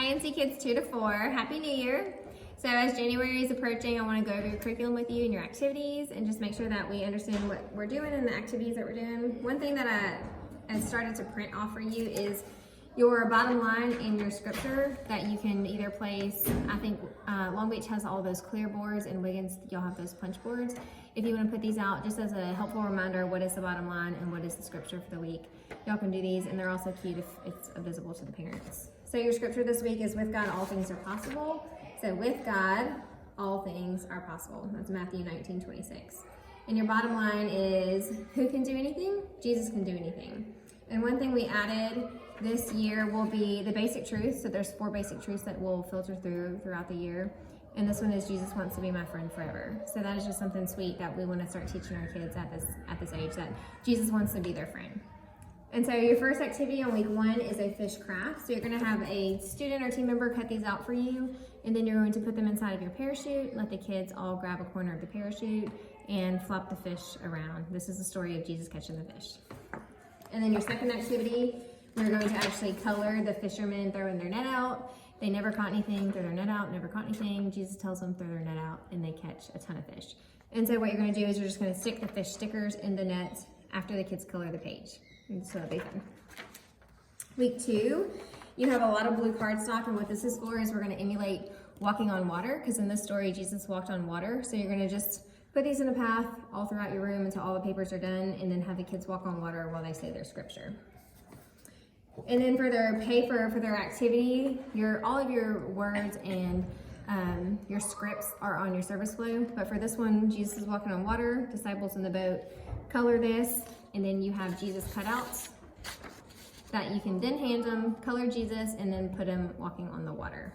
NC Kids 2 to 4. Happy New Year. So as January is approaching, I want to go over your curriculum with you and your activities and just make sure that we understand what we're doing and the activities that we're doing. One thing that I started to print off for you is your bottom line in your scripture that you can either place. I think Long Beach has all those clear boards, and Wiggins, y'all have those punch boards. If you want to put these out just as a helpful reminder, what is the bottom line and what is the scripture for the week, y'all can do these, and they're also cute if it's visible to the parents. So your scripture this week is, with God all things are possible. So with God all things are possible. That's Matthew 19:26. And your bottom line is, who can do anything? Jesus can do anything. And one thing we added this year will be the basic truths. So there's 4 basic truths that we'll filter throughout the year. And this one is, Jesus wants to be my friend forever. So that is just something sweet that we want to start teaching our kids at this age, that Jesus wants to be their friend. And so your first activity on week 1 is a fish craft. So you're going to have a student or team member cut these out for you, and then you're going to put them inside of your parachute, let the kids all grab a corner of the parachute and flop the fish around. This is the story of Jesus catching the fish. And then your second activity, we're going to actually color the fishermen throwing their net out. They never caught anything, throw their net out, never caught anything. Jesus tells them throw their net out, and they catch a ton of fish. And so what you're going to do is you're just going to stick the fish stickers in the net after the kids color the page. And so that'll be fun. Week 2, you have a lot of blue cardstock, and what this is for is we're going to emulate walking on water, because in this story Jesus walked on water. So you're going to just put these in a path all throughout your room until all the papers are done, and then have the kids walk on water while they say their scripture. And then for their paper, for their activity, all of your words and your scripts are on your service flow. But for this one, Jesus is walking on water, disciples in the boat. Color this, and then you have Jesus cutouts that you can then hand them, color Jesus, and then put him walking on the water.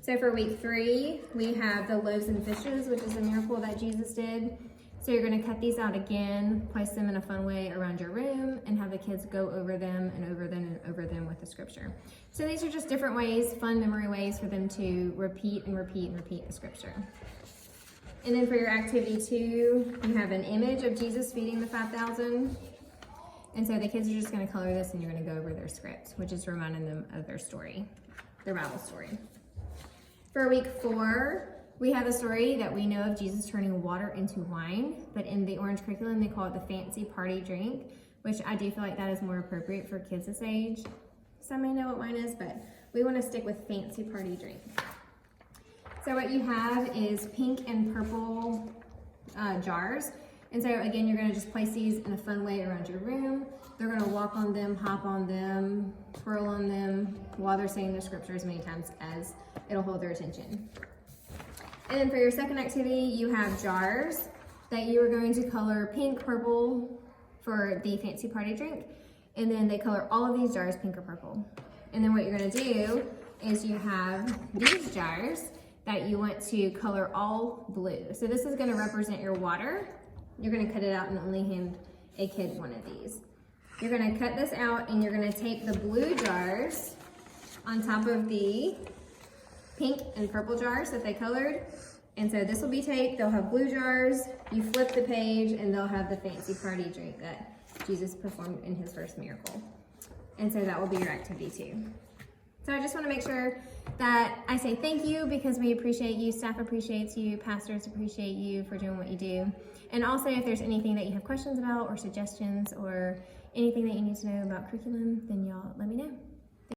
So for week 3, we have the loaves and fishes, which is a miracle that Jesus did. So you're going to cut these out again, place them in a fun way around your room, and have the kids go over them and over them and over them with the scripture. So these are just different ways, fun memory ways for them to repeat and repeat and repeat the scripture. And then for your activity 2, you have an image of Jesus feeding the 5,000. And so the kids are just going to color this, and you're going to go over their script, which is reminding them of their story, their Bible story. For week 4, we have a story that we know of Jesus turning water into wine, but in the Orange curriculum, they call it the fancy party drink, which I do feel like that is more appropriate for kids this age. Some may know what wine is, but we want to stick with fancy party drink. So what you have is pink and purple jars. And so again, you're going to just place these in a fun way around your room. They're going to walk on them, hop on them, twirl on them while they're saying their scripture as many times as it'll hold their attention. And then for your second activity, you have jars that you are going to color pink, purple for the fancy party drink. And then they color all of these jars pink or purple. And then what you're going to do is you have these jars that you want to color all blue. So this is going to represent your water. You're going to cut it out and only hand a kid one of these. You're going to cut this out, and you're going to take the blue jars on top of the pink and purple jars that they colored. And so this will be taped. They'll have blue jars. You flip the page, and they'll have the fancy party drink that Jesus performed in his first miracle. And so that will be your activity 2. So I just want to make sure that I say thank you, because we appreciate you, staff appreciates you, pastors appreciate you for doing what you do. And also, if there's anything that you have questions about or suggestions or anything that you need to know about curriculum, then y'all let me know.